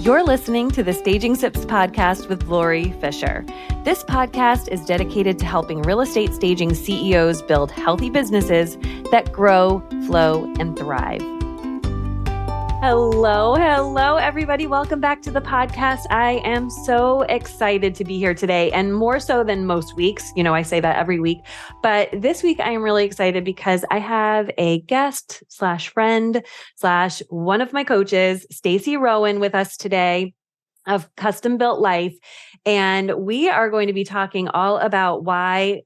You're listening to the Staging Sips podcast with Lori Fisher. This podcast is dedicated to helping real estate staging CEOs build healthy businesses that grow, flow, and thrive. Hello, everybody. Welcome back to the podcast. I am so excited to be here today, and more so than most weeks. You know, I say that every week, but this week I am really excited because I have a guest / friend / one of my coaches, Stacey Rowan, with us today of Custom Built Life. And we are going to be talking all about why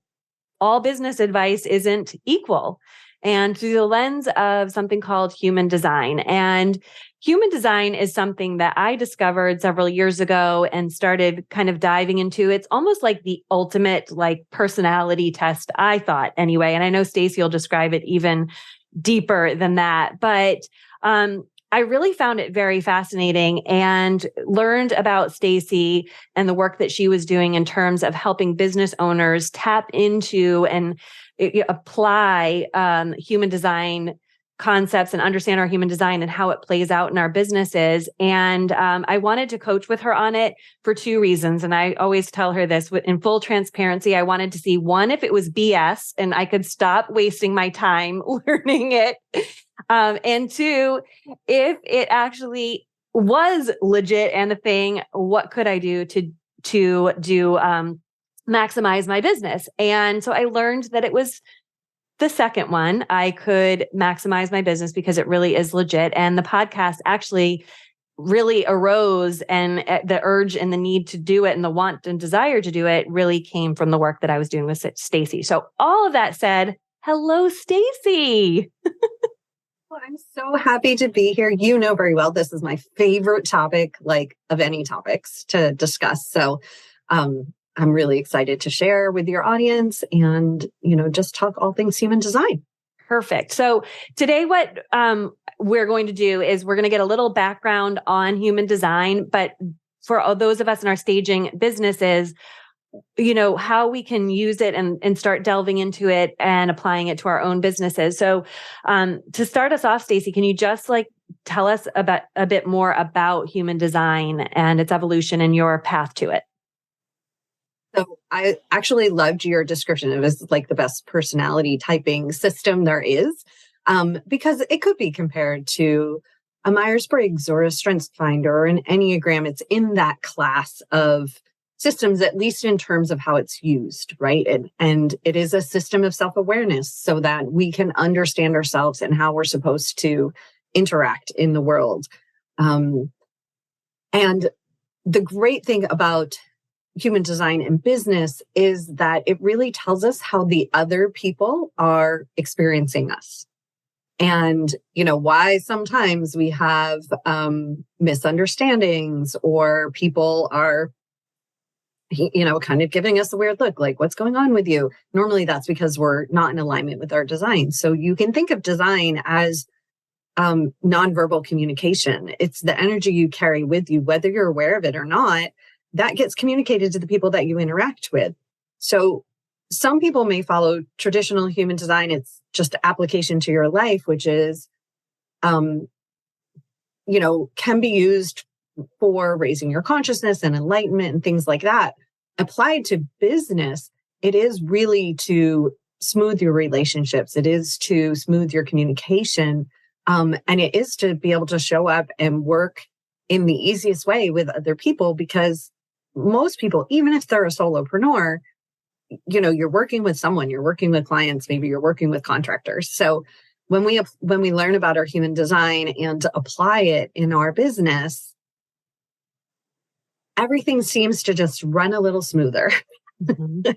all business advice isn't equal, and through the lens of something called human design. And human design is something that I discovered several years ago and started kind of diving into. It's almost like the ultimate personality test, I thought anyway. And I know Stacey will describe it even deeper than that. But I really found it very fascinating and learned about Stacey and the work that she was doing in terms of helping business owners tap into and apply human design concepts and understand our human design and how it plays out in our businesses. And I wanted to coach with her on it for two reasons. And I always tell her this in full transparency. I wanted to see, one, if it was BS and I could stop wasting my time learning it. And two, if it actually was legit and a thing, what could I do to do maximize my business? And so I learned that it was the second one. I could maximize my business because it really is legit. And the podcast actually really arose, and the urge and the need to do it and the want and desire to do it really came from the work that I was doing with Stacey. So all of that said, hello, Stacey. Well, I'm so happy to be here. You know very well, this is my favorite topic, of any topics to discuss. So, I'm really excited to share with your audience and, just talk all things human design. Perfect. So today what we're going to do is we're going to get a little background on human design, but for all those of us in our staging businesses, how we can use it and start delving into it and applying it to our own businesses. So to start us off, Stacey, can you just tell us about a bit more about human design and its evolution and your path to it? So I actually loved your description. It was the best personality typing system there is, because it could be compared to a Myers-Briggs or a StrengthsFinder or an Enneagram. It's in that class of systems, at least in terms of how it's used, right? And it is a system of self-awareness so that we can understand ourselves and how we're supposed to interact in the world. And the great thing about human design and business is that it really tells us how the other people are experiencing us. And, why sometimes we have misunderstandings, or people are, kind of giving us a weird look, what's going on with you? Normally that's because we're not in alignment with our design. So you can think of design as nonverbal communication. It's the energy you carry with you, whether you're aware of it or not. That gets communicated to the people that you interact with. So some people may follow traditional human design. It's just application to your life, which is, can be used for raising your consciousness and enlightenment and things like that. Applied to business, it is really to smooth your relationships. It is to smooth your communication. And it is to be able to show up and work in the easiest way with other people, because most people, even if they're a solopreneur, you're working with someone, you're working with clients, maybe you're working with contractors. So when we learn about our human design and apply it in our business, everything seems to just run a little smoother. Mm-hmm.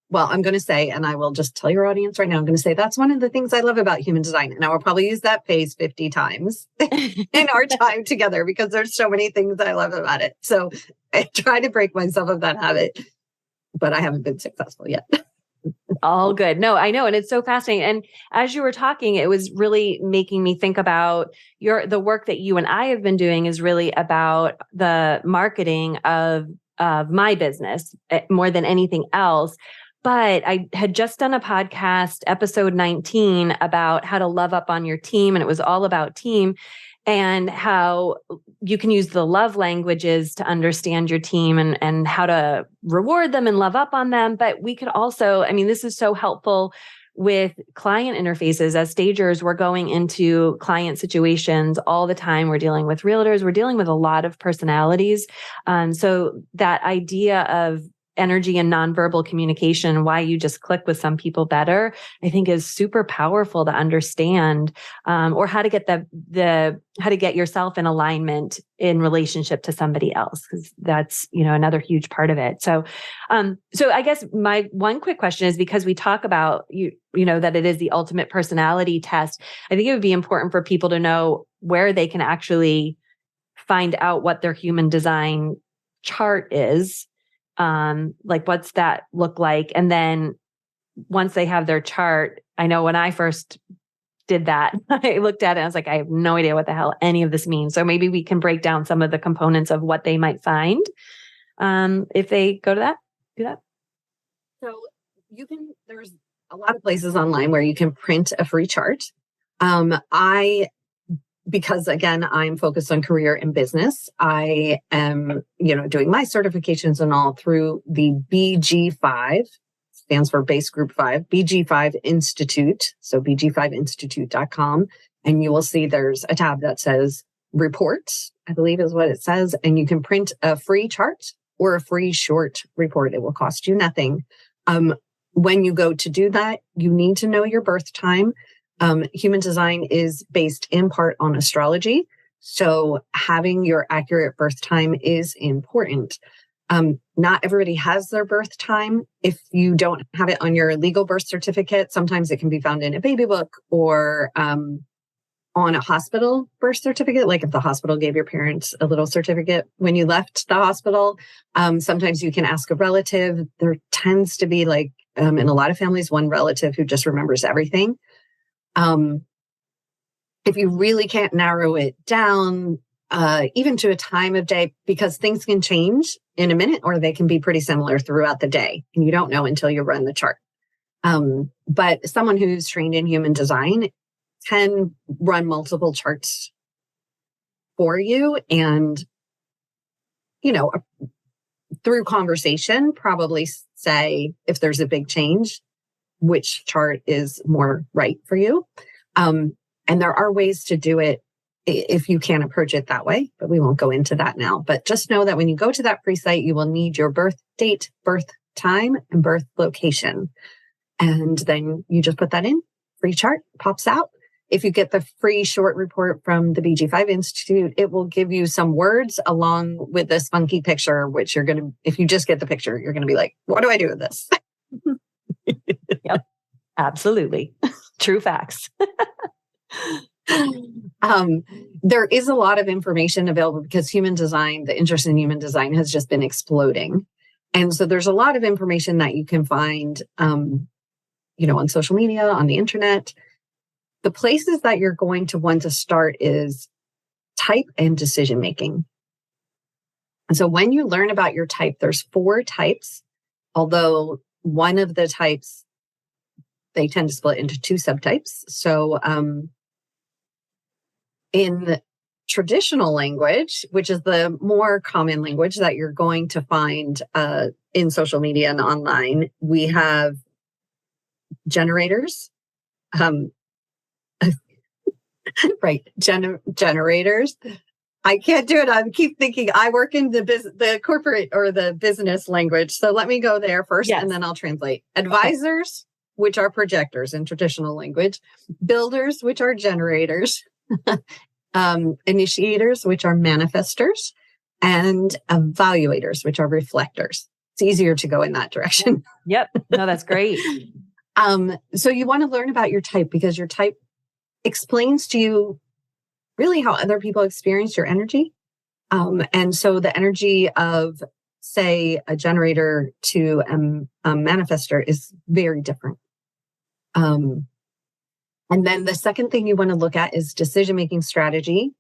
Well, I'm going to say, and I will just tell your audience right now, I'm going to say that's one of the things I love about human design. And I will probably use that phrase 50 times in our time together, because there's so many things I love about it. So I try to break myself of that habit, but I haven't been successful yet. All good. No, I know. And it's so fascinating. And as you were talking, it was really making me think about the work that you and I have been doing is really about the marketing of my business more than anything else. But I had just done a podcast, episode 19, about how to love up on your team. And it was all about team. and how you can use the love languages to understand your team and how to reward them and love up on them. But we could also, I mean, this is so helpful with client interfaces. As stagers, we're going into client situations all the time. We're dealing with realtors. We're dealing with a lot of personalities. So that idea of energy and nonverbal communication, why you just click with some people better, I think is super powerful to understand, or how to get how to get yourself in alignment in relationship to somebody else, because that's, another huge part of it. So I guess my one quick question is, because we talk about that it is the ultimate personality test, I think it would be important for people to know where they can actually find out what their human design chart is. Like, what's that look like? And then once they have their chart, I know when I first did that, I looked at it and I was like, I have no idea what the hell any of this means. So maybe we can break down some of the components of what they might find if they do that. So there's a lot of places online where you can print a free chart. Because again, I'm focused on career and business, I am, doing my certifications and all through the BG5, stands for Base Group 5, BG5 Institute. So bg5institute.com. And you will see there's a tab that says reports, I believe is what it says. And you can print a free chart or a free short report. It will cost you nothing. When you go to do that, you need to know your birth time. Human design is based in part on astrology. So having your accurate birth time is important. Not everybody has their birth time. If you don't have it on your legal birth certificate, sometimes it can be found in a baby book or on a hospital birth certificate. Like if the hospital gave your parents a little certificate when you left the hospital, sometimes you can ask a relative. There tends to be in a lot of families, one relative who just remembers everything. If you really can't narrow it down, even to a time of day, because things can change in a minute or they can be pretty similar throughout the day and you don't know until you run the chart. But someone who's trained in human design can run multiple charts for you and, through conversation, probably say if there's a big change, which chart is more right for you. And there are ways to do it if you can approach it that way, but we won't go into that now. But just know that when you go to that free site, you will need your birth date, birth time, and birth location. And then you just put that in, free chart pops out. If you get the free short report from the BG5 Institute, it will give you some words along with this funky picture, which if you just get the picture, you're going to be like, what do I do with this? Yep, absolutely. True facts. There is a lot of information available because the interest in human design has just been exploding. And so there's a lot of information that you can find, on social media, on the internet. The places that you're going to want to start is type and decision making. And so when you learn about your type, there's 4 types, although one of the types, they tend to split into 2 subtypes. So in traditional language, which is the more common language that you're going to find in social media and online, we have generators. Right, generators. I can't do it. I keep thinking I work in the corporate or the business language. So let me go there first, yes, and then I'll translate. Advisors, which are projectors in traditional language. Builders, which are generators. Initiators, which are manifestors. And evaluators, which are reflectors. It's easier to go in that direction. Yep. No, that's great. So you want to learn about your type because your type explains to you really how other people experience your energy. And so the energy of, say, a generator to a manifestor is very different. And then the second thing you want to look at is decision-making strategy.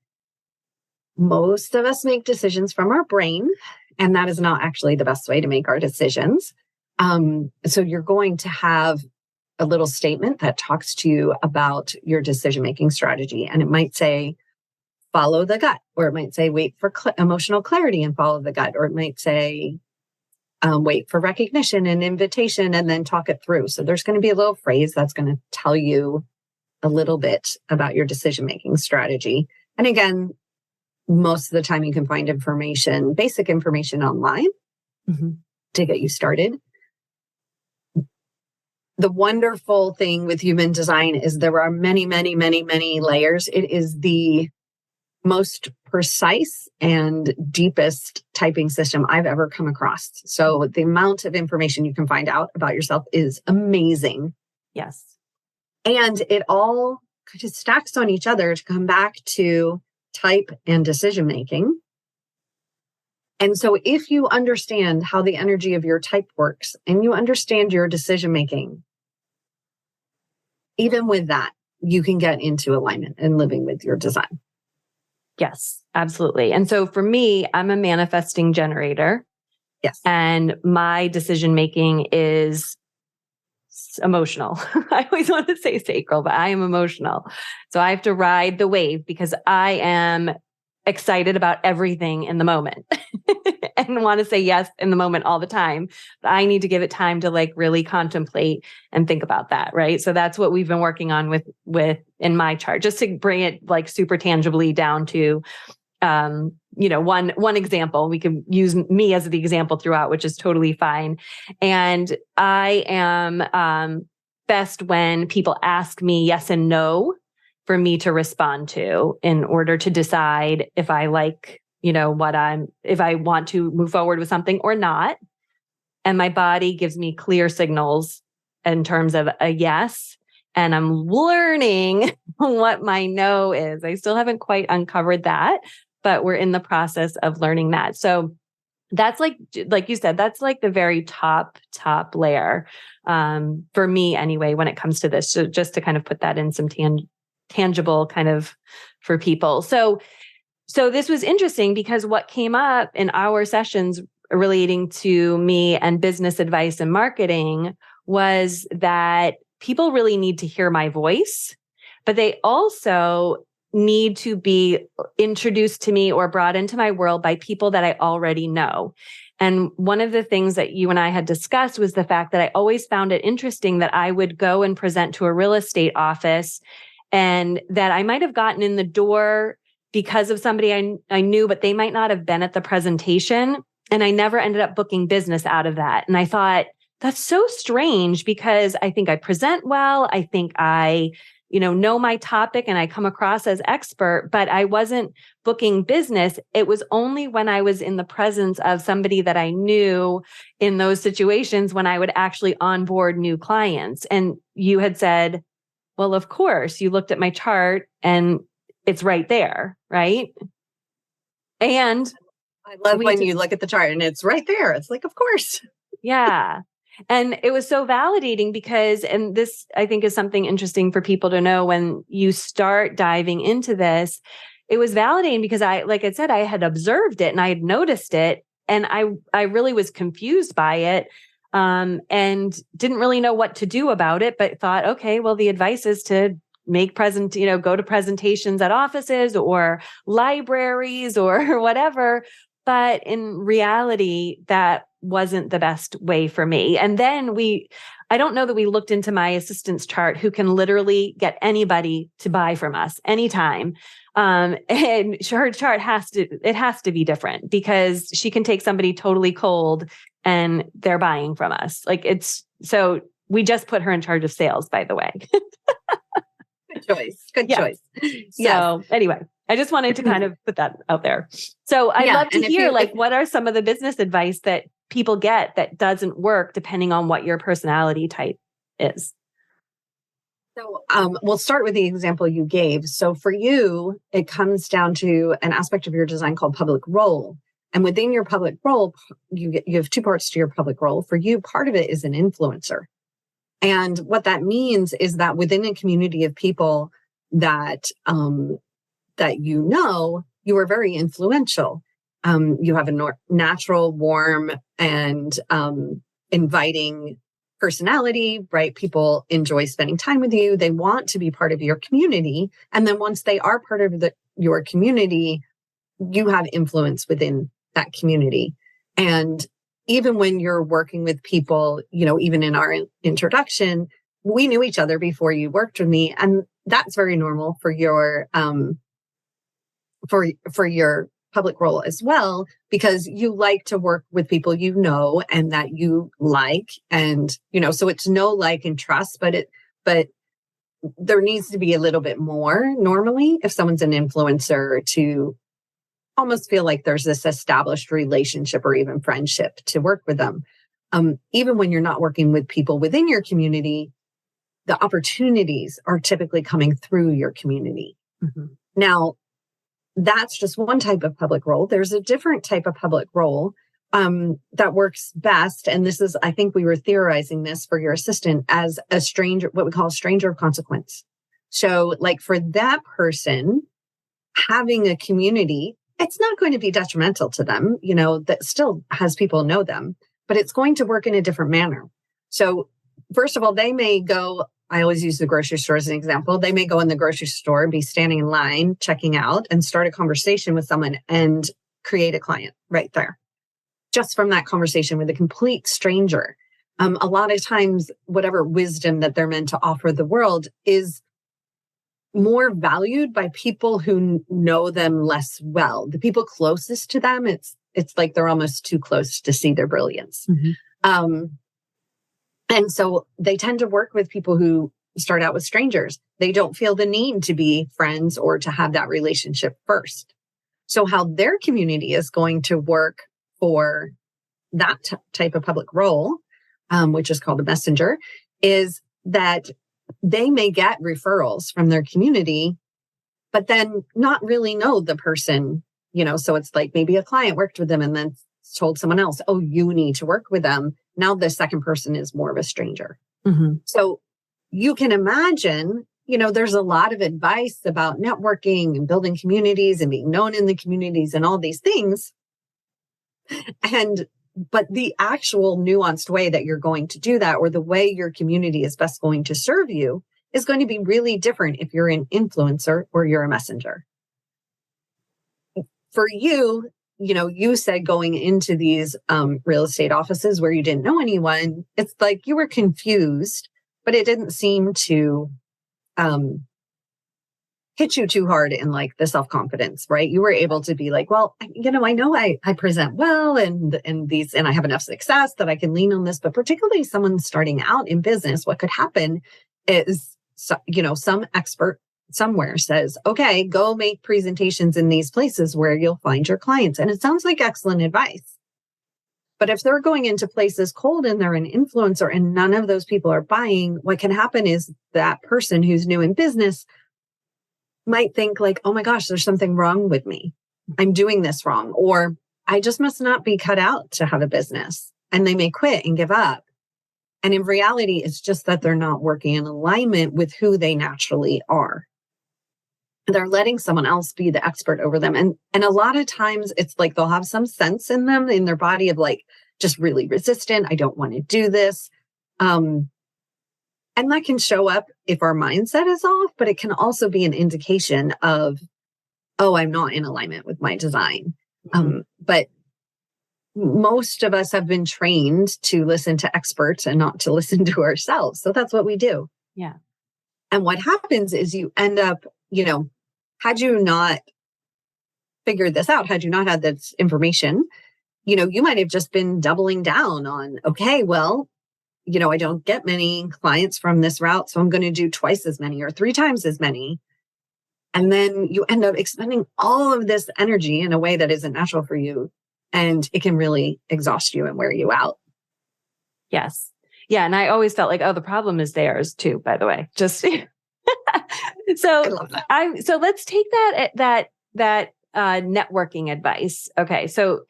Most of us make decisions from our brain, and that is not actually the best way to make our decisions. So you're going to have a little statement that talks to you about your decision-making strategy. And it might say, follow the gut, or it might say wait for emotional clarity and follow the gut, or it might say wait for recognition and invitation and then talk it through. So there's going to be a little phrase that's going to tell you a little bit about your decision-making strategy. And again, most of the time you can find information, basic information online to get you started. The wonderful thing with human design is there are many, many, many, many layers. It is the most precise and deepest typing system I've ever come across. So the amount of information you can find out about yourself is amazing. Yes. And it all kind of stacks on each other to come back to type and decision making. And so if you understand how the energy of your type works and you understand your decision making, even with that, you can get into alignment and living with your design. Yes, absolutely. And so for me, I'm a manifesting generator. Yes. And my decision making is emotional. I always want to say sacral, but I am emotional. So I have to ride the wave because I am excited about everything in the moment and want to say yes in the moment all the time. But I need to give it time to like really contemplate and think about that. Right. So that's what we've been working on with in my chart, just to bring it like super tangibly down to, one example. We can use me as the example throughout, which is totally fine. And I am, best when people ask me yes and no for me to respond to in order to decide if I like, if I want to move forward with something or not. And my body gives me clear signals in terms of a yes. And I'm learning what my no is. I still haven't quite uncovered that, but we're in the process of learning that. So that's like you said, that's like the very top layer for me anyway, when it comes to this. So just to kind of put that in some tangible kind of for people. So this was interesting because what came up in our sessions relating to me and business advice and marketing was that people really need to hear my voice, but they also need to be introduced to me or brought into my world by people that I already know. And one of the things that you and I had discussed was the fact that I always found it interesting that I would go and present to a real estate office and that I might have gotten in the door because of somebody I knew, but they might not have been at the presentation. And I never ended up booking business out of that. And I thought, that's so strange because I think I present well. I think I, know my topic and I come across as expert, but I wasn't booking business. It was only when I was in the presence of somebody that I knew in those situations when I would actually onboard new clients. And you had said, well, of course, you looked at my chart and it's right there, right? And I love when you look at the chart and it's right there. It's like, of course. Yeah. And it was so validating because, and this I think is something interesting for people to know when you start diving into this, it was validating because like I said, I had observed it and I had noticed it and I really was confused by it. And didn't really know what to do about it, but thought, okay, well, the advice is to go to presentations at offices or libraries or whatever. But in reality, that wasn't the best way for me. And then I don't know that we looked into my assistant's chart who can literally get anybody to buy from us anytime. And her chart has to be different because she can take somebody totally cold and they're buying from us. So we just put her in charge of sales, by the way. Good choice. Good choice. So anyway, I just wanted to kind of put that out there. So I'd love to hear what are some of the business advice that people get that doesn't work depending on what your personality type is. So we'll start with the example you gave. So for you, it comes down to an aspect of your design called public role. And within your public role, you have two parts to your public role. For you, part of it is an influencer. And what that means is that within a community of people that you are very influential. You have a natural, warm, and inviting personality, right? People enjoy spending time with you. They want to be part of your community. And then once they are part of your community, you have influence within that community. And even when you're working with people, even in our introduction, we knew each other before you worked with me. And that's very normal for your, for your public role as well, because you like to work with people and that you like, and so it's know, like, and trust, but there needs to be a little bit more normally if someone's an influencer to almost feel like there's this established relationship or even friendship to work with them. Even when you're not working with people within your community, the opportunities are typically coming through your community. Mm-hmm. Now, that's just one type of public role. There's a different type of public role that works best. And this is, I think we were theorizing this for your assistant as a stranger, what we call a stranger of consequence. So like for that person, having a community, it's not going to be detrimental to them, that still has people know them, but it's going to work in a different manner. So first of all, they may go, I always use the grocery store as an example. They may go in the grocery store, be standing in line, checking out, and start a conversation with someone and create a client right there. Just from that conversation with a complete stranger. A lot of times, whatever wisdom that they're meant to offer the world is more valued by people who know them less well. The people closest to them, it's like they're almost too close to see their brilliance. Mm-hmm. And so they tend to work with people who start out with strangers. They don't feel the need to be friends or to have that relationship first. So how their community is going to work for that type of public role, which is called a messenger, is that they may get referrals from their community, but then not really know the person, so it's like maybe a client worked with them and then told someone else, oh, you need to work with them. Now the second person is more of a stranger. Mm-hmm. So you can imagine, there's a lot of advice about networking and building communities and being known in the communities and all these things. But the actual nuanced way that you're going to do that, or the way your community is best going to serve you, is going to be really different if you're an influencer or you're a messenger. For you, you said going into these real estate offices where you didn't know anyone, it's like you were confused, but it didn't seem to hit you too hard in like the self-confidence, right? You were able to be like, well, I know I present well and I have enough success that I can lean on this, but particularly someone starting out in business, what could happen is, some expert somewhere says, okay, go make presentations in these places where you'll find your clients. And it sounds like excellent advice. But if they're going into places cold and they're an influencer and none of those people are buying, what can happen is that person who's new in business might think like, oh my gosh, there's something wrong with me. I'm doing this wrong. Or I just must not be cut out to have a business. And they may quit and give up. And in reality, it's just that they're not working in alignment with who they naturally are. They're letting someone else be the expert over them. And a lot of times it's like they'll have some sense in them, in their body of like, just really resistant. I don't want to do this. And that can show up if our mindset is off, but it can also be an indication of, oh, I'm not in alignment with my design. Mm-hmm. But most of us have been trained to listen to experts and not to listen to ourselves. So that's what we do. Yeah. And what happens is you end up, had you not figured this out, had you not had this information, you might have just been doubling down on, okay, well, I don't get many clients from this route, so I'm going to do twice as many or 3 times as many. And then you end up expending all of this energy in a way that isn't natural for you. And it can really exhaust you and wear you out. Yes. Yeah. And I always felt like, oh, the problem is theirs too, by the way. Just so I love that. So let's take that networking advice. Okay. So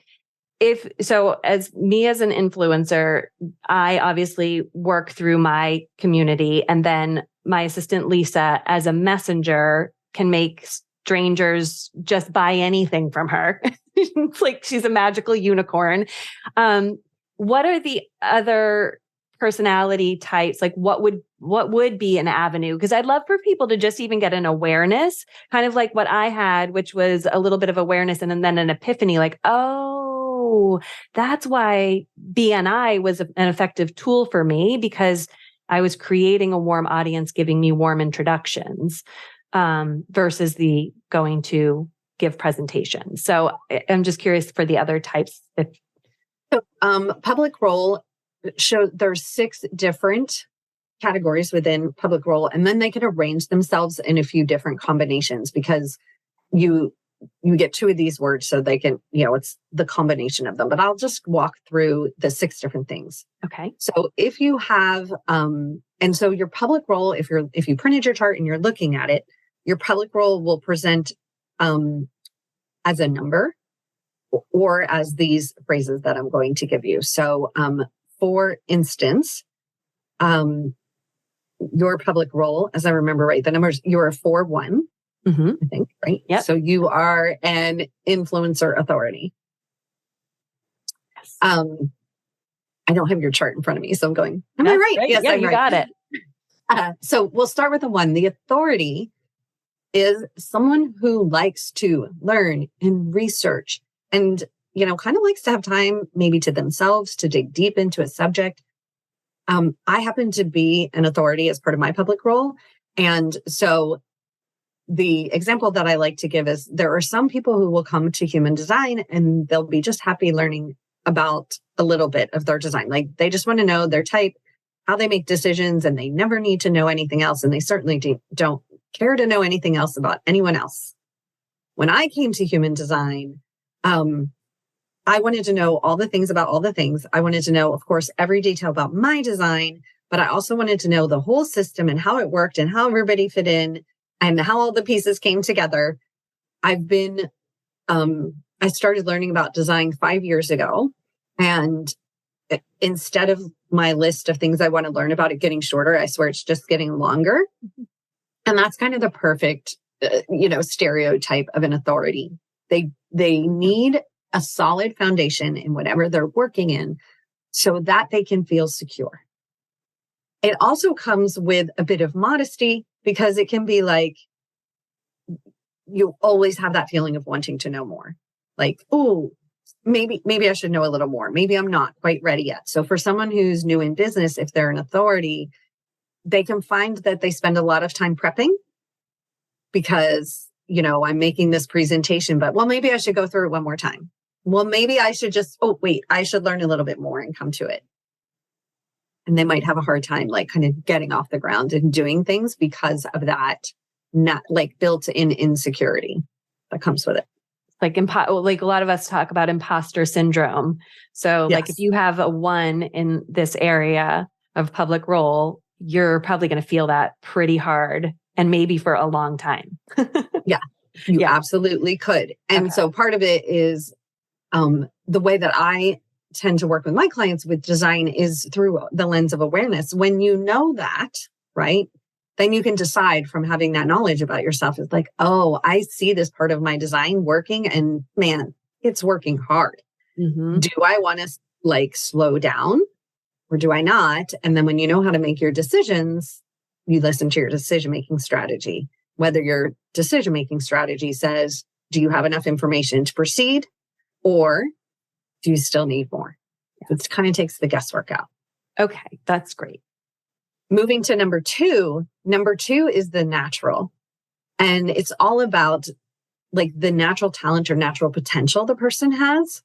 as an influencer, I obviously work through my community, and then my assistant Lisa as a messenger can make strangers just buy anything from her. It's like she's a magical unicorn. What are the other personality types, like what would be an avenue? Because I'd love for people to just even get an awareness, kind of like what I had, which was a little bit of awareness and then an epiphany, like, oh, that's why BNI was an effective tool for me, because I was creating a warm audience, giving me warm introductions, versus the going to give presentations. So I'm just curious for the other types. Public role show there's 6 different categories within public role, and then they can arrange themselves in a few different combinations, because you get 2 of these words, so they can, it's the combination of them. But I'll just walk through the 6 different things. Okay. So if you have, and so your public role, if you printed your chart and you're looking at it, your public role will present as a number or as these phrases that I'm going to give you. So, for instance, your public role, as I remember right, the numbers, you're a 4-1, I think, right? Yep. So you are an influencer authority. Yes. I don't have your chart in front of me, so I'm going, am I right? Great. Yes, yeah, I'm you right. got it. So we'll start with the 1. The authority is someone who likes to learn and research and, kind of likes to have time maybe to themselves to dig deep into a subject. I happen to be an authority as part of my public role. And so the example that I like to give is there are some people who will come to human design and they'll be just happy learning about a little bit of their design. Like they just want to know their type, how they make decisions, and they never need to know anything else. And they certainly don't care to know anything else about anyone else. When I came to human design, I wanted to know all the things about all the things. I wanted to know, of course, every detail about my design, but I also wanted to know the whole system and how it worked and how everybody fit in and how all the pieces came together. I started learning about design 5 years ago. And instead of my list of things I want to learn about it getting shorter, I swear it's just getting longer. And that's kind of the perfect, stereotype of an authority. They need a solid foundation in whatever they're working in so that they can feel secure. It also comes with a bit of modesty, because it can be like, you always have that feeling of wanting to know more. Like, oh, maybe I should know a little more. Maybe I'm not quite ready yet. So for someone who's new in business, if they're an authority, they can find that they spend a lot of time prepping because, I'm making this presentation, but maybe I should go through it one more time. Well, maybe I should I should learn a little bit more and come to it. And they might have a hard time, like kind of getting off the ground and doing things because of that, not like built-in insecurity that comes with it. Like a lot of us talk about imposter syndrome. So like if you have a 1 in this area of public role, you're probably going to feel that pretty hard and maybe for a long time. Yeah, you absolutely could. And so part of it is the way that I tend to work with my clients with design is through the lens of awareness. When you know that, right, then you can decide from having that knowledge about yourself. It's like, oh, I see this part of my design working and man, it's working hard. Do I want to slow down or do I not? And then when you know how to make your decisions, you listen to your decision-making strategy. Whether your decision-making strategy says, do you have enough information to proceed? Or do you still need more? It kind of takes the guesswork out. Okay, that's great. Moving to number 2. Number 2 is the natural. And it's all about like the natural talent or natural potential the person has.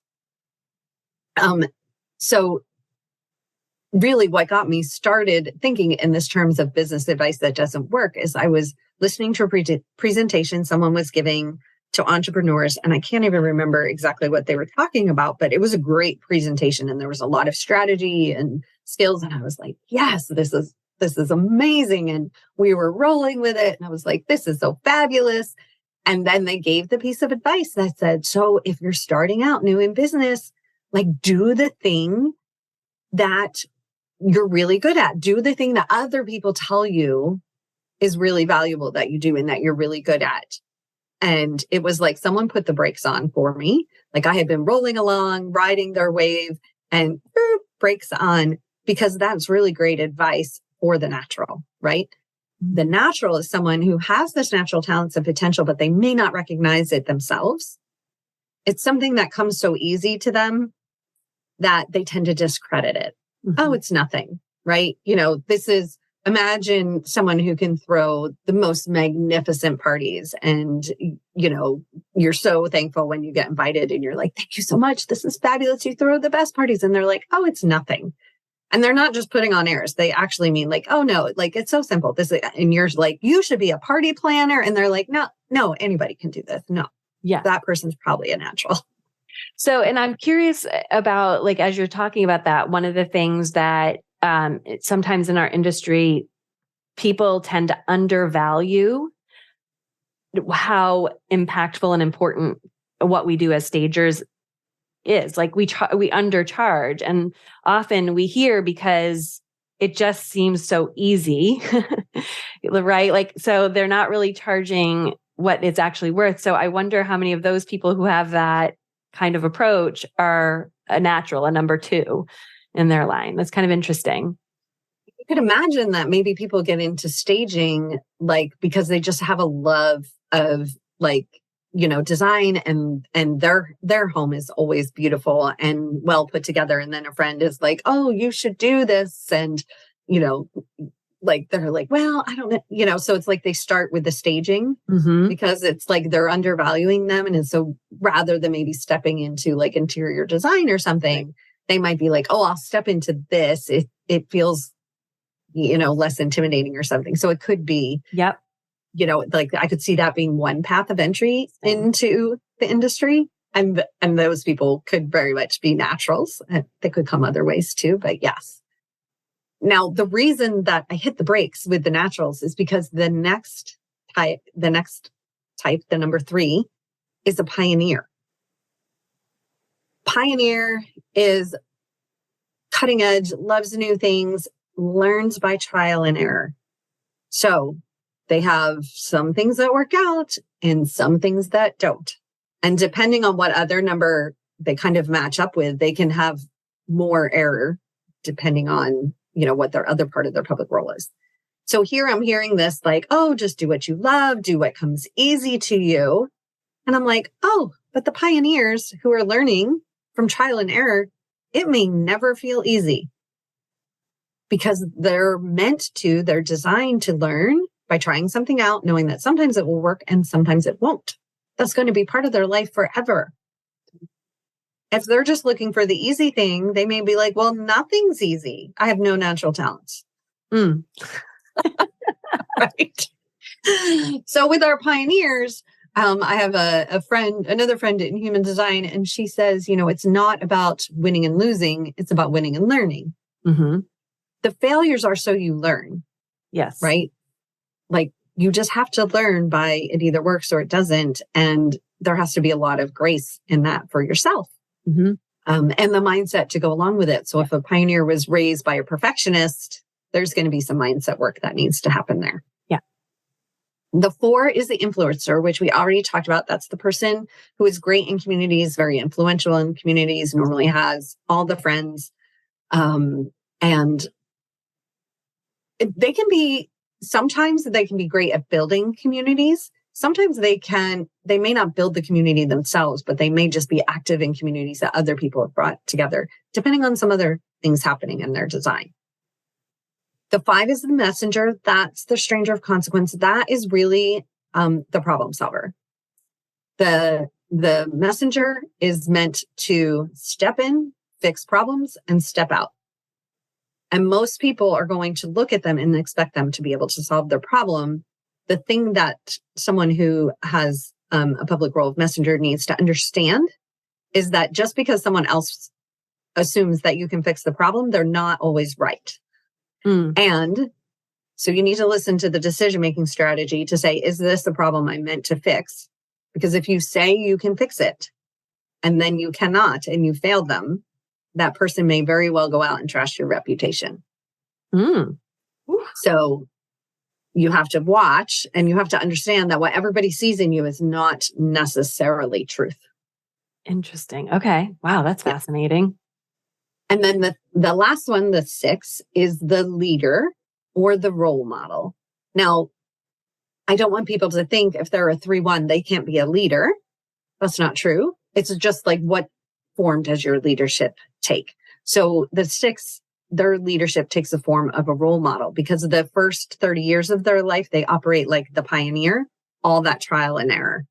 So really what got me started thinking in this terms of business advice that doesn't work is I was listening to a presentation someone was giving to entrepreneurs. And I can't even remember exactly what they were talking about, but it was a great presentation and there was a lot of strategy and skills. And I was like, yes, this is amazing. And we were rolling with it. And I was like, this is so fabulous. And then they gave the piece of advice that said, so if you're starting out new in business, like do the thing that you're really good at. Do the thing that other people tell you is really valuable that you do and that you're really good at. And it was like someone put the brakes on for me. Like I had been rolling along, riding their wave and brakes on. because that's really great advice for the natural, right? The natural is someone who has this natural talents and potential, but they may not recognize it themselves. It's something that comes so easy to them that they tend to discredit it. Mm-hmm. Oh, it's nothing, right? Imagine someone who can throw the most magnificent parties and, you're so thankful when you get invited and you're like, thank you so much. This is fabulous. You throw the best parties. And they're like, oh, it's nothing. And they're not just putting on airs. They actually mean like, oh no, like it's so simple. And you're like, you should be a party planner. And they're like, no, anybody can do this. No. Yeah. That person's probably a natural. So, and I'm curious about, like, as you're talking about that, one of the things that sometimes in our industry, people tend to undervalue how impactful and important what we do as stagers is. Like we undercharge, and often we hear because it just seems so easy, right? Like, so they're not really charging what it's actually worth. So I wonder how many of those people who have that kind of approach are a natural, a number two in their line. That's kind of interesting. You could imagine that maybe people get into staging, like, because they just have a love of like, design and their home is always beautiful and well put together. And then a friend is like, oh, you should do this. And, like, they're like, well, I don't know, so it's like they start with the staging because it's like they're undervaluing them. And so rather than maybe stepping into like interior design or something, they might be like, oh, I'll step into this. It feels, less intimidating or something. So it could be, like I could see that being one path of entry into the industry. And those people could very much be naturals. They could come other ways too, but yes. Now, the reason that I hit the brakes with the naturals is because the next type, the number 3, is a pioneer. Pioneer is cutting edge, loves new things, learns by trial and error. So they have some things that work out and some things that don't. And depending on what other number they kind of match up with, they can have more error depending on, what their other part of their public role is. So here I'm hearing this like, oh, just do what you love, do what comes easy to you. And I'm like, oh, but the pioneers who are learning from trial and error, it may never feel easy because they're designed to learn by trying something out, knowing that sometimes it will work and sometimes it won't. That's going to be part of their life forever. If they're just looking for the easy thing, they may be like, well, nothing's easy. I have no natural talents. Right. So with our pioneers, I have another friend in human design, and she says, it's not about winning and losing. It's about winning and learning. Mm-hmm. The failures are so you learn. Yes. Right. Like you just have to learn by it either works or it doesn't. And there has to be a lot of grace in that for yourself. Mm-hmm. And the mindset to go along with it. So if a pioneer was raised by a perfectionist, there's going to be some mindset work that needs to happen there. Yeah. The 4 is the influencer, which we already talked about. That's the person who is great in communities, very influential in communities, normally has all the friends. And sometimes they can be great at building communities. Sometimes they may not build the community themselves, but they may just be active in communities that other people have brought together, depending on some other things happening in their design. The 5 is the messenger. That's the stranger of consequence. That is really the problem solver. The messenger is meant to step in, fix problems, and step out. And most people are going to look at them and expect them to be able to solve their problem. The thing that someone who has a public role of messenger needs to understand is that just because someone else assumes that you can fix the problem, they're not always right. And so you need to listen to the decision-making strategy to say, is this the problem I'm meant to fix? Because if you say you can fix it and then you cannot and you failed them, that person may very well go out and trash your reputation. So you have to watch and you have to understand that what everybody sees in you is not necessarily truth. Interesting. Okay. Wow. That's fascinating. And then the last one, the 6, is the leader or the role model. Now, I don't want people to think if they're a 3-1, they can't be a leader. That's not true. It's just like, what form does your leadership take? So the 6, their leadership takes the form of a role model, because of the first 30 years of their life, they operate like the pioneer, all that trial and error.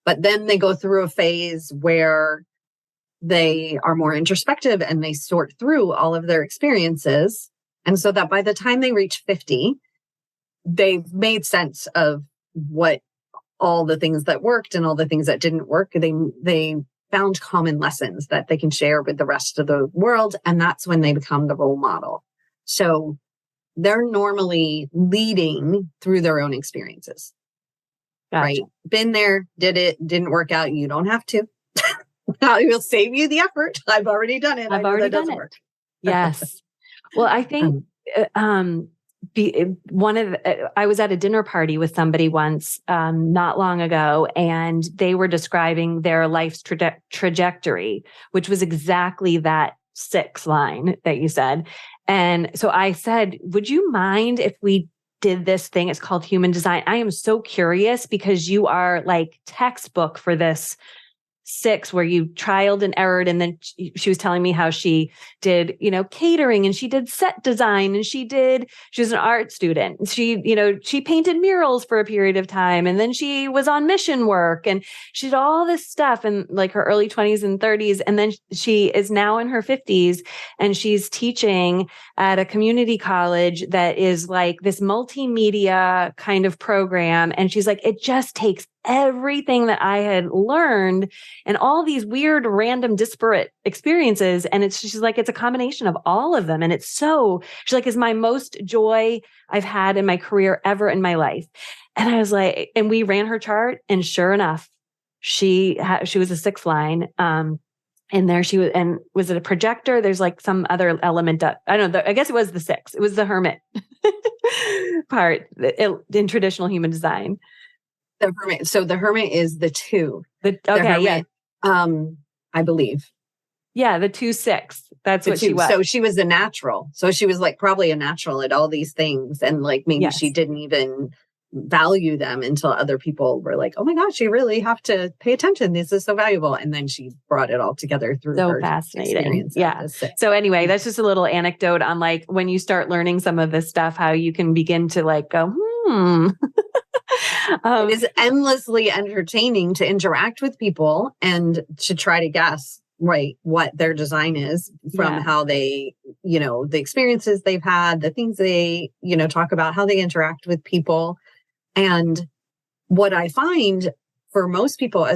But then they go through a phase where they are more introspective and they sort through all of their experiences. And so that by the time they reach 50, they've made sense of what all the things that worked and all the things that didn't work. They found common lessons that they can share with the rest of the world. And that's when they become the role model. So they're normally leading through their own experiences. Gotcha. Right? Been there, did it, didn't work out. You don't have to. I will save you the effort. I've already done it. I've already done it. Work. Yes. Well, I think I was at a dinner party with somebody once, not long ago, and they were describing their life's trajectory, which was exactly that 6 line that you said. And so I said, would you mind if we did this thing? It's called human design. I am so curious, because you are like textbook for this 6, where you trialed and errored. And then she was telling me how she did, catering, and she did set design, and she was an art student. She painted murals for a period of time. And then she was on mission work, and she did all this stuff in like her early 20s and 30s. And then she is now in her 50s, and she's teaching at a community college that is like this multimedia kind of program. And she's like, it just takes everything that I had learned and all these weird, random, disparate experiences. And she's like, it's a combination of all of them. And she's like, it's my most joy I've had in my career ever in my life. And I was like, and we ran her chart, and sure enough, she was a 6 line. And there she was, and was it a projector? There's like some other element. I don't know. I guess it was the 6. It was the hermit part in traditional human design. The hermit. So the hermit is the 2. The hermit, I believe. Yeah, the 2-6. That's what she was. So she was a natural. So she was like probably a natural at all these things, and like maybe she didn't even value them until other people were like, "Oh my gosh, you really have to pay attention. This is so valuable." And then she brought it all together through her fascinating. Yeah. So anyway, that's just a little anecdote on like when you start learning some of this stuff, how you can begin to like go, it is endlessly entertaining to interact with people and to try to guess what their design is from how they, the experiences they've had, the things they, talk about, how they interact with people. And what I find for most people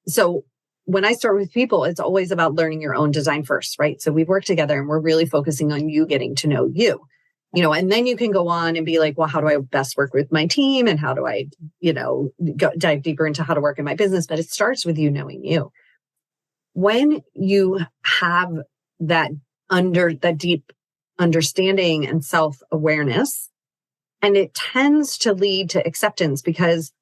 so when I start with people, it's always about learning your own design first, right? So we work together and we're really focusing on you getting to know you. And then you can go on and be like, well, how do I best work with my team? And how do I, dive deeper into how to work in my business? But it starts with you knowing you. When you have that deep understanding and self-awareness, and it tends to lead to acceptance, because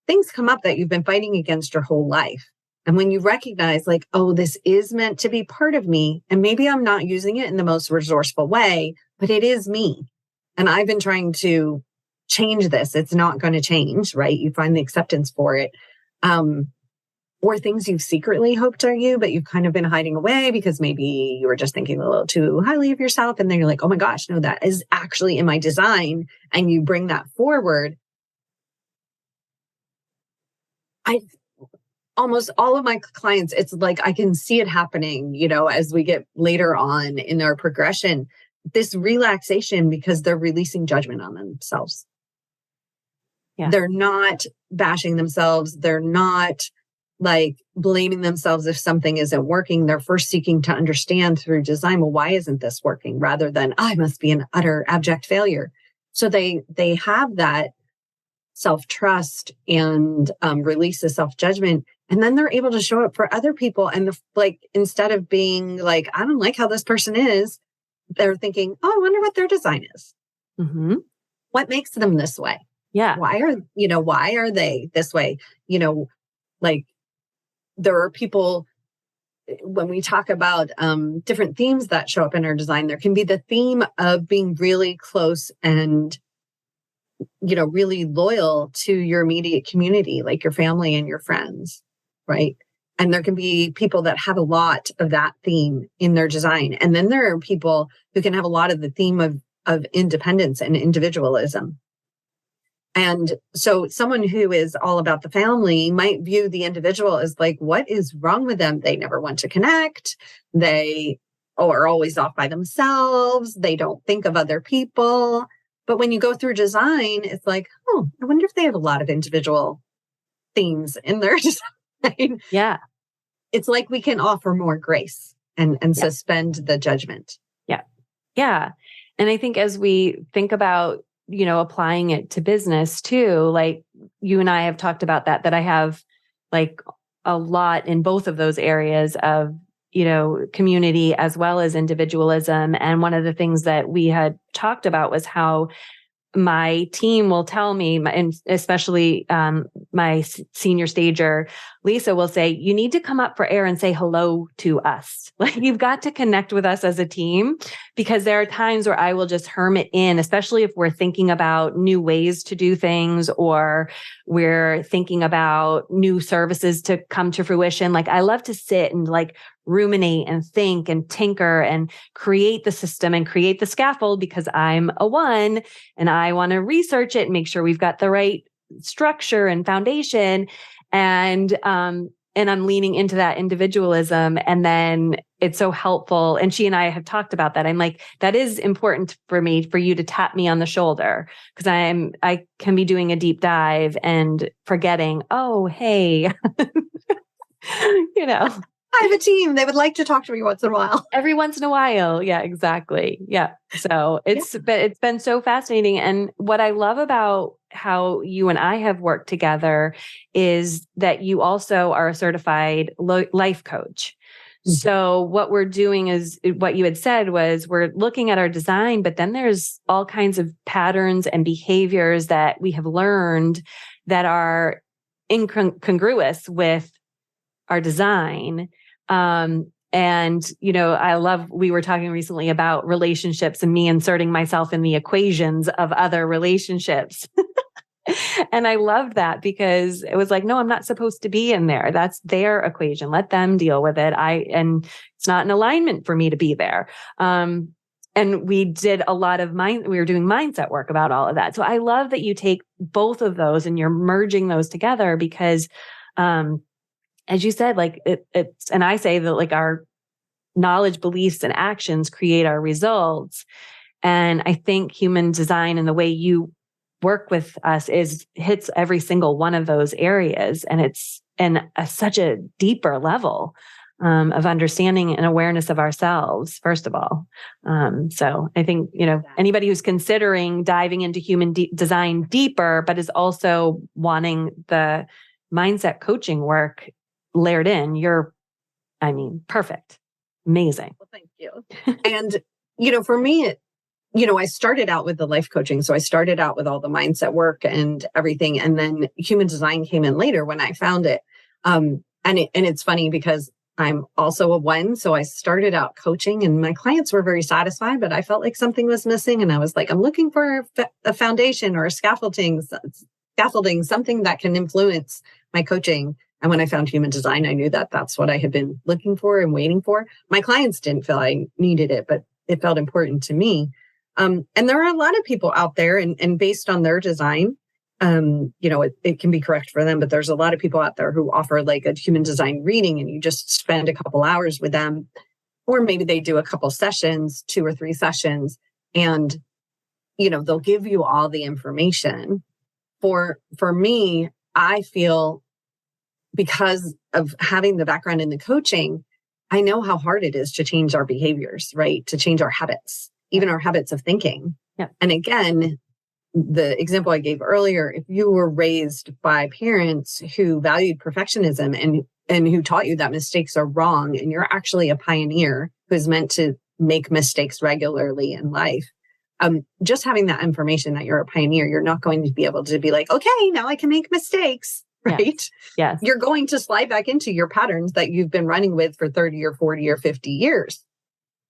things come up that you've been fighting against your whole life. And when you recognize like, oh, this is meant to be part of me, and maybe I'm not using it in the most resourceful way, but it is me. And I've been trying to change this. It's not going to change, right? You find the acceptance for it. Or things you've secretly hoped are you, but you've kind of been hiding away because maybe you were just thinking a little too highly of yourself. And then you're like, oh my gosh, no, that is actually in my design. And you bring that forward. Almost all of my clients, it's like I can see it happening, as we get later on in our progression, this relaxation, because they're releasing judgment on themselves. Yeah. They're not bashing themselves. They're not like blaming themselves if something isn't working. They're first seeking to understand through design, well, why isn't this working? Rather than, I must be an utter abject failure. So they have that self-trust and release the self-judgment. And then they're able to show up for other people. And instead of being like, I don't like how this person is, they're thinking, oh, I wonder what their design is. Mm-hmm. What makes them this way? Yeah. Why are they this way? Like there are people when we talk about different themes that show up in our design, there can be the theme of being really close and, really loyal to your immediate community, like your family and your friends, right? And there can be people that have a lot of that theme in their design. And then there are people who can have a lot of the theme of independence and individualism. And so someone who is all about the family might view the individual as like, what is wrong with them? They never want to connect. They are always off by themselves. They don't think of other people. But when you go through design, it's like, oh, I wonder if they have a lot of individual themes in their design. Yeah. It's like we can offer more grace and suspend the judgment. Yeah. Yeah. And I think as we think about, applying it to business too, like you and I have talked about that I have like a lot in both of those areas of, community as well as individualism. And one of the things that we had talked about was how my team will tell me, and especially my senior stager, Lisa, will say, you need to come up for air and say hello to us. Like you've got to connect with us as a team, because there are times where I will just hermit in, especially if we're thinking about new ways to do things or we're thinking about new services to come to fruition. Like I love to sit and like ruminate and think and tinker and create the system and create the scaffold, because I'm a one and I want to research it and make sure we've got the right structure and foundation. And I'm leaning into that individualism. And then it's so helpful. And she and I have talked about that. I'm like, that is important for me, for you to tap me on the shoulder, because I can be doing a deep dive and forgetting, oh, hey, I have a team. They would like to talk to me once in a while. Every once in a while. Yeah, exactly. Yeah. So it's been so fascinating. And what I love about how you and I have worked together is that you also are a certified life coach. Mm-hmm. So what we're doing is what you had said was we're looking at our design, but then there's all kinds of patterns and behaviors that we have learned that are incongruous with our design. We were talking recently about relationships and me inserting myself in the equations of other relationships. And I loved that, because it was like, no, I'm not supposed to be in there. That's their equation. Let them deal with it. And it's not an alignment for me to be there. And we did a lot of we were doing mindset work about all of that. So I love that you take both of those and you're merging those together, because, as you said, like it's, and I say that like our knowledge, beliefs, and actions create our results. And I think human design and the way you work with us hits every single one of those areas. And it's such a deeper level of understanding and awareness of ourselves, first of all. So I think, anybody who's considering diving into human design deeper, but is also wanting the mindset coaching work layered in, perfect. Amazing. Well, thank you. And, for me, I started out with the life coaching. So I started out with all the mindset work and everything. And then human design came in later when I found it. And it's funny because I'm also a one. So I started out coaching and my clients were very satisfied, but I felt like something was missing. And I was like, I'm looking for a foundation or a scaffolding, something that can influence my coaching. And when I found human design, I knew that that's what I had been looking for and waiting for. My clients didn't feel I needed it, but it felt important to me. And there are a lot of people out there and based on their design, it can be correct for them, but there's a lot of people out there who offer like a human design reading and you just spend a couple hours with them, or maybe they do a couple sessions, 2 or 3 sessions, and, they'll give you all the information. For me, I feel, because of having the background in the coaching, I know how hard it is to change our behaviors, right? To change our habits, even our habits of thinking. Yeah. And again, the example I gave earlier, if you were raised by parents who valued perfectionism and who taught you that mistakes are wrong, and you're actually a pioneer who's meant to make mistakes regularly in life, just having that information that you're a pioneer, you're not going to be able to be like, okay, now I can make mistakes, right? Yes. You're going to slide back into your patterns that you've been running with for 30 or 40 or 50 years.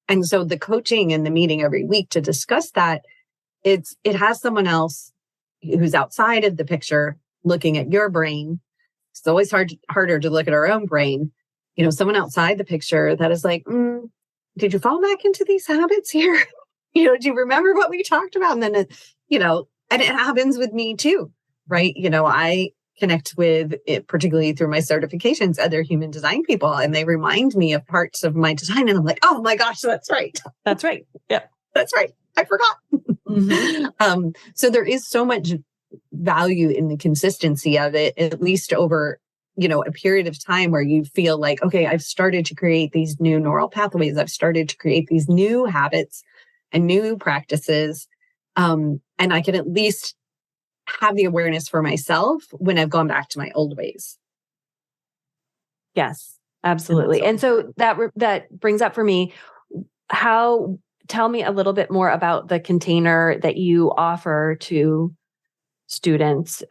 And so the coaching and the meeting every week to discuss that, it has someone else who's outside of the picture looking at your brain. It's always harder to look at our own brain. Someone outside the picture that is like, did you fall back into these habits here? Do you remember what we talked about? And then, and it happens with me too, right? I connect with it, particularly through my certifications, other human design people, and they remind me of parts of my design. And I'm like, oh my gosh, that's right. That's right. Yeah. That's right. I forgot. Mm-hmm. So there is so much value in the consistency of it, at least over, a period of time where you feel like, okay, I've started to create these new neural pathways. I've started to create these new habits and new practices. And I can at least have the awareness for myself when I've gone back to my old ways. Yes, absolutely. And so that brings up for me, tell me a little bit more about the container that you offer to students,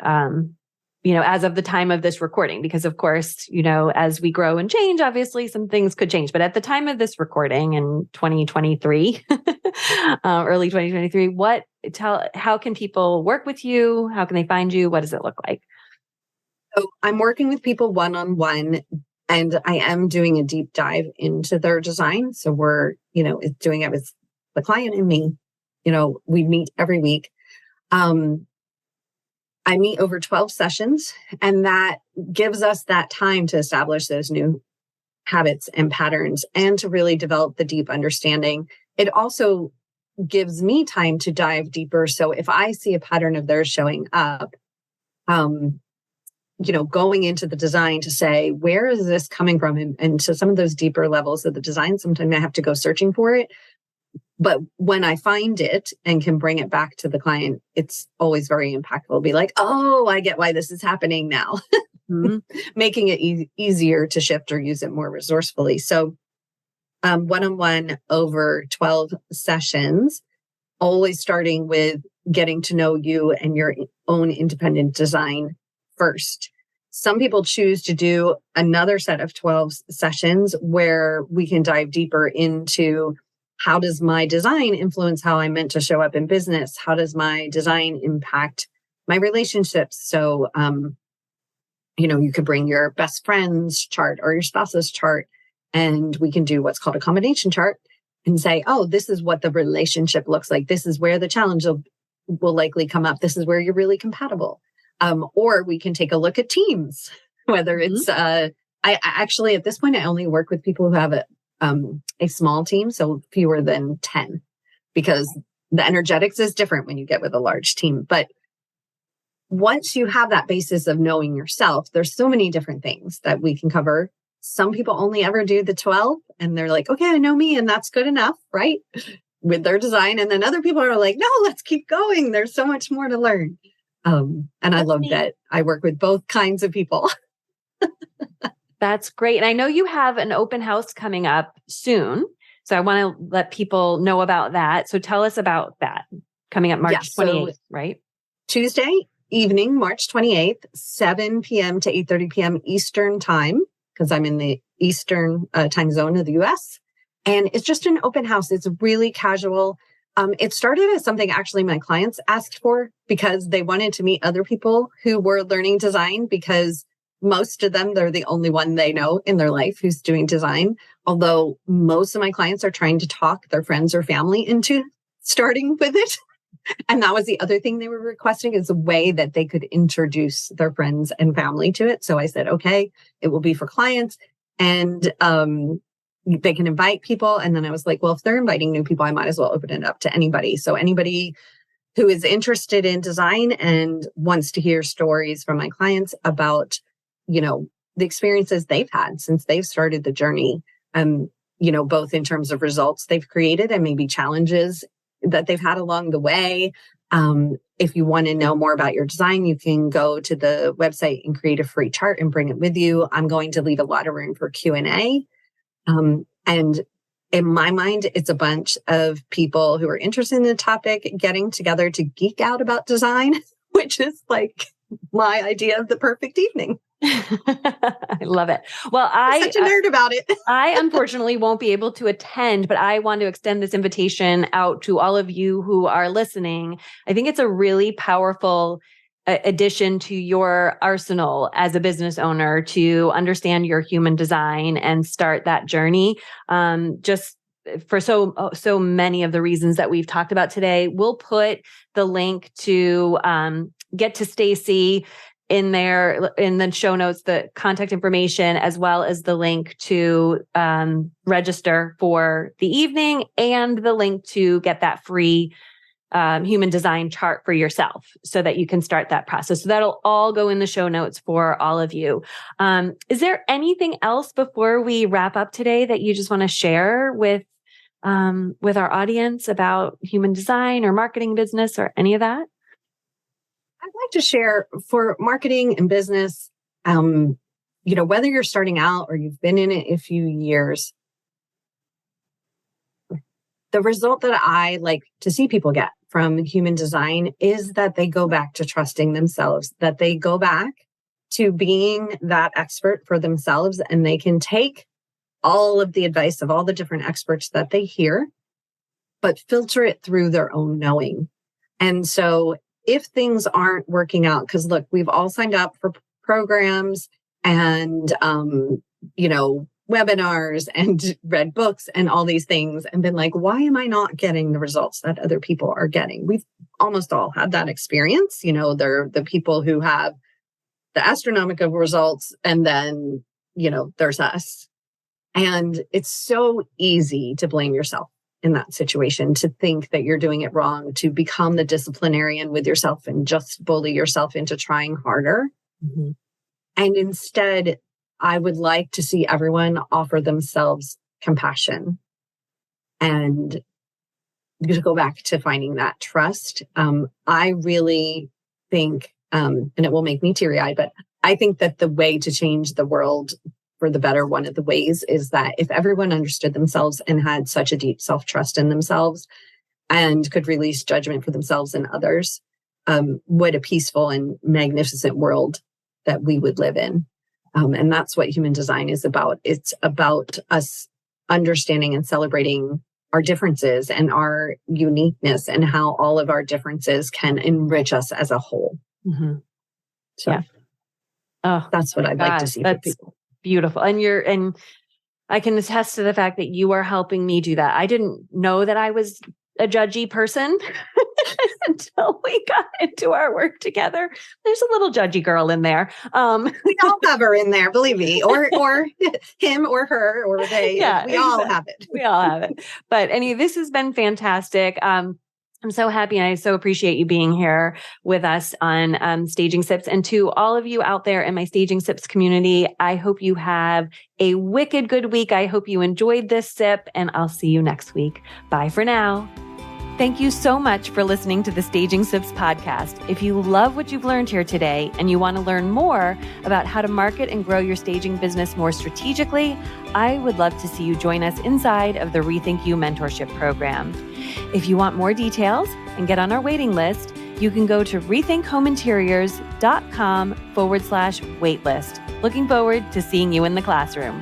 as of the time of this recording, because of course, as we grow and change, obviously some things could change, but at the time of this recording in 2023, early 2023, how can people work with you? How can they find you? What does it look like? So I'm working with people one-on-one, and I am doing a deep dive into their design. So we're, doing it with the client and me. We meet every week. I meet over 12 sessions, and that gives us that time to establish those new habits and patterns and to really develop the deep understanding. It also gives me time to dive deeper. So if I see a pattern of theirs showing up, going into the design to say, where is this coming from? And to some of those deeper levels of the design, sometimes I have to go searching for it. But when I find it and can bring it back to the client, it's always very impactful. Be like, oh, I get why this is happening now. Mm-hmm. Making it easier to shift or use it more resourcefully. So one-on-one over 12 sessions, always starting with getting to know you and your own independent design first. Some people choose to do another set of 12 sessions where we can dive deeper into how does my design influence how I'm meant to show up in business? How does my design impact my relationships? So, you could bring your best friend's chart or your spouse's chart, and we can do what's called a combination chart and say, oh, this is what the relationship looks like. This is where the challenge will likely come up. This is where you're really compatible. Or we can take a look at teams, whether it's, I actually, at this point, I only work with people who have a small team, so fewer than 10, because the energetics is different when you get with a large team. But once you have that basis of knowing yourself, there's so many different things that we can cover. Some people only ever do the 12 and they're like, okay, I know me and that's good enough, right? With their design. And then other people are like, no, let's keep going. There's so much more to learn. And I love that I work with both kinds of people. That's great. And I know you have an open house coming up soon. So I want to let people know about that. So tell us about that coming up March 28th, right? Tuesday evening, March 28th, 7 p.m. to 8:30 p.m. Eastern time, because I'm in the Eastern time zone of the US. And it's just an open house. It's really casual. It started as something actually my clients asked for because they wanted to meet other people who were learning design, because most of them, they're the only one they know in their life who's doing design. Although most of my clients are trying to talk their friends or family into starting with it. And that was the other thing they were requesting, is a way that they could introduce their friends and family to it. So I said, okay, it will be for clients and they can invite people. And then I was like, well, if they're inviting new people, I might as well open it up to anybody. So anybody who is interested in design and wants to hear stories from my clients about, the experiences they've had since they've started the journey, both in terms of results they've created and maybe challenges that they've had along the way. If you want to know more about your design, you can go to the website and create a free chart and bring it with you. I'm going to leave a lot of room for Q&A. And in my mind, it's a bunch of people who are interested in the topic getting together to geek out about design, which is like my idea of the perfect evening. I love it. Well, I'm such a nerd about it. I unfortunately won't be able to attend, but I want to extend this invitation out to all of you who are listening. I think it's a really powerful addition to your arsenal as a business owner to understand your human design and start that journey. Just for so many of the reasons that we've talked about today, we'll put the link to get to Stacey in there in the show notes, the contact information, as well as the link to register for the evening and the link to get that free human design chart for yourself so that you can start that process. So that'll all go in the show notes for all of you. Is there anything else before we wrap up today that you just want to share with our audience about human design or marketing business or any of that? I'd like to share for marketing and business, whether you're starting out or you've been in it a few years, the result that I like to see people get from human design is that they go back to trusting themselves, that they go back to being that expert for themselves, and they can take all of the advice of all the different experts that they hear, but filter it through their own knowing. And so if things aren't working out, because look, we've all signed up for programs and, webinars and read books and all these things and been like, why am I not getting the results that other people are getting? We've almost all had that experience. They're the people who have the astronomical results, and then, there's us. And it's so easy to blame yourself in that situation, to think that you're doing it wrong, to become the disciplinarian with yourself and just bully yourself into trying harder. Mm-hmm. And instead, I would like to see everyone offer themselves compassion and to go back to finding that trust. I really think, and it will make me teary-eyed, but I think that the way to change the world for the better, one of the ways is that if everyone understood themselves and had such a deep self-trust in themselves and could release judgment for themselves and others, what a peaceful and magnificent world that we would live in. And that's what human design is about. It's about us understanding and celebrating our differences and our uniqueness and how all of our differences can enrich us as a whole. Mm-hmm. So yeah. That's what I'd like to see for people. Beautiful. And I can attest to the fact that you are helping me do that. I didn't know that I was a judgy person until we got into our work together. There's a little judgy girl in there. We all have her in there, believe me, or him or her or they. Yeah, we all have it. We all have it. But this has been fantastic. I'm so happy and I so appreciate you being here with us on Staging Sips. And to all of you out there in my Staging Sips community, I hope you have a wicked good week. I hope you enjoyed this sip, and I'll see you next week. Bye for now. Thank you so much for listening to the Staging Sips podcast. If you love what you've learned here today and you want to learn more about how to market and grow your staging business more strategically, I would love to see you join us inside of the Rethink You mentorship program. If you want more details and get on our waiting list, you can go to rethinkhomeinteriors.com/waitlist. Looking forward to seeing you in the classroom.